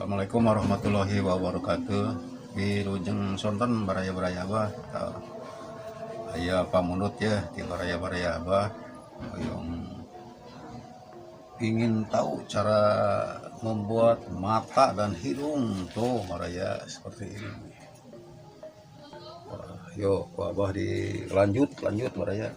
Assalamualaikum warahmatullahi wabarakatuh. Wilujeng sonten baraya-baraya abah. Aya pamunut ya di baraya-baraya abah yang ingin tahu cara membuat mata dan hidung tuh baraya seperti ini. Yuk abah lanjut baraya.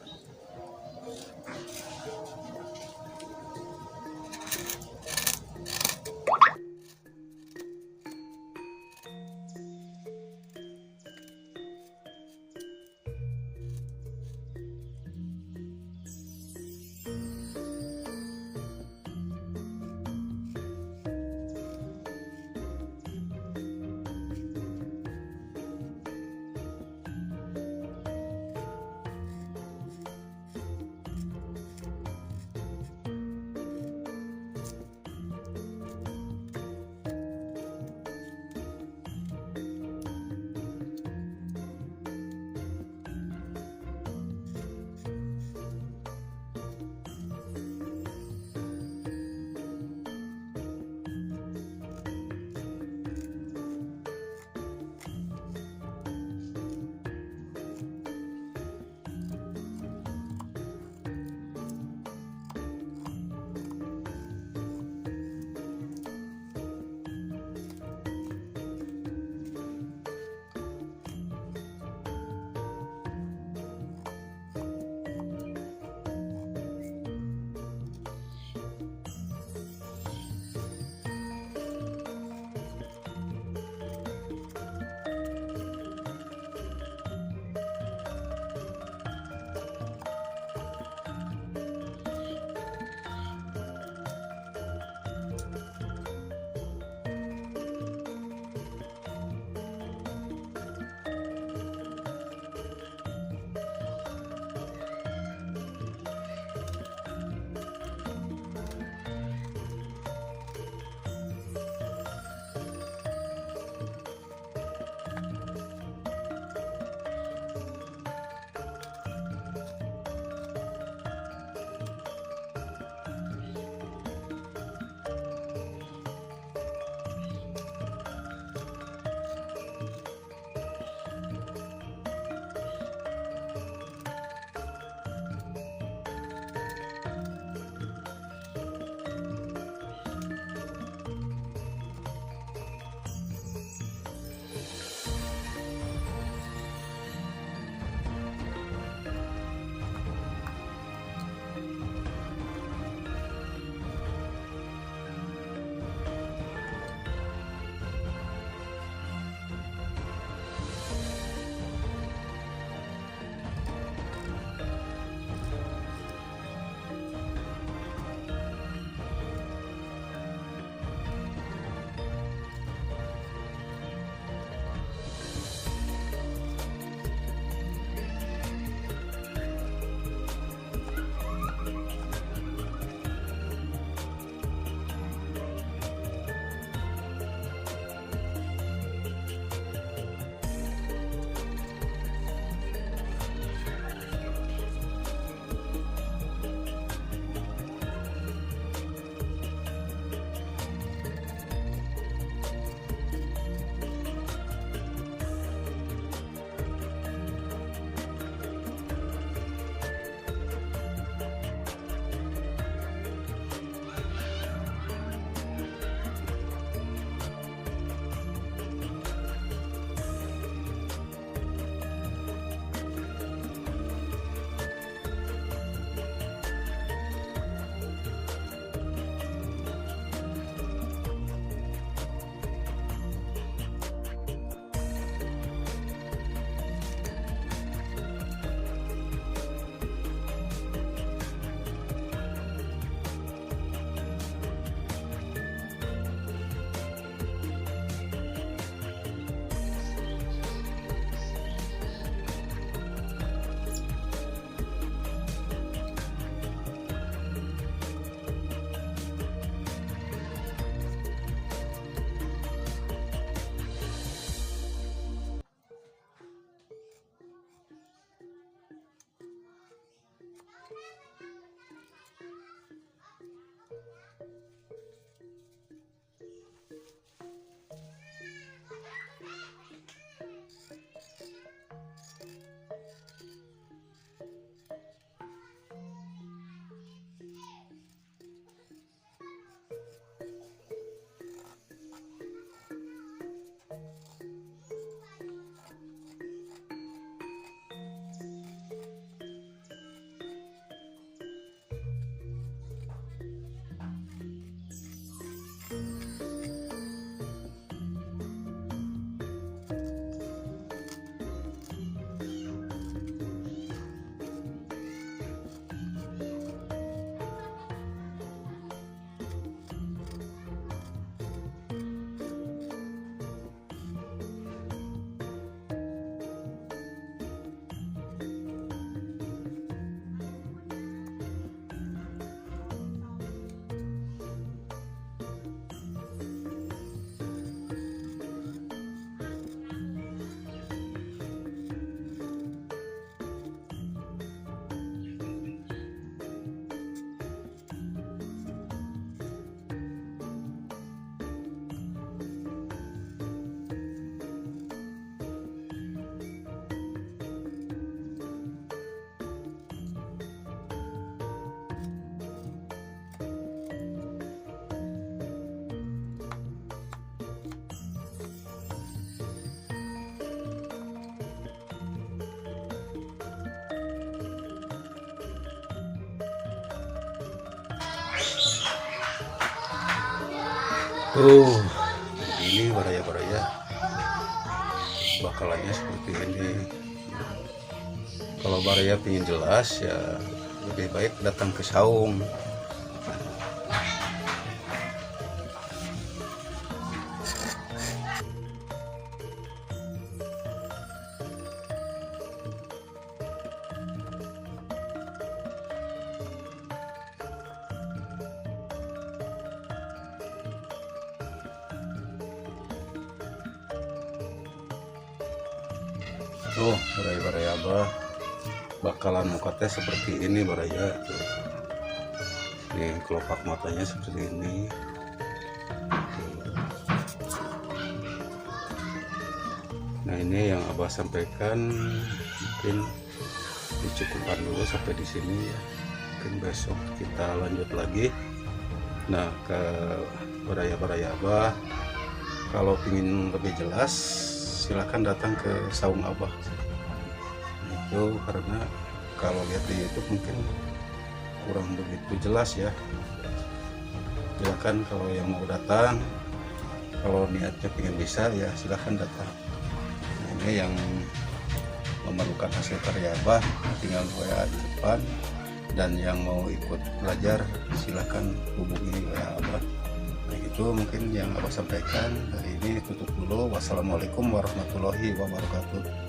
Tuh, ini baraya-baraya bakalannya seperti ini. Kalau baraya ingin jelas ya lebih baik datang ke saung. Tuh, baraya-baraya abah bakalan mukanya seperti ini baraya. Tuh. Nih kelopak matanya seperti ini. Tuh. Nah ini yang abah sampaikan, mungkin dicukupkan dulu sampai di sini ya. Mungkin besok kita lanjut lagi. Nah ke baraya-baraya abah, kalau ingin lebih jelas silahkan datang ke saung abah. Itu karena kalau lihat di YouTube mungkin kurang begitu jelas ya. Silahkan kalau yang mau datang, kalau niatnya ingin bisa ya silahkan datang. Nah, ini yang memerlukan hasil karya abah tinggal WA di depan, dan yang mau ikut belajar silahkan hubungi WA abah. Nah itu mungkin yang abah sampaikan. Hari ini tutup dulu. Wassalamualaikum warahmatullahi wabarakatuh.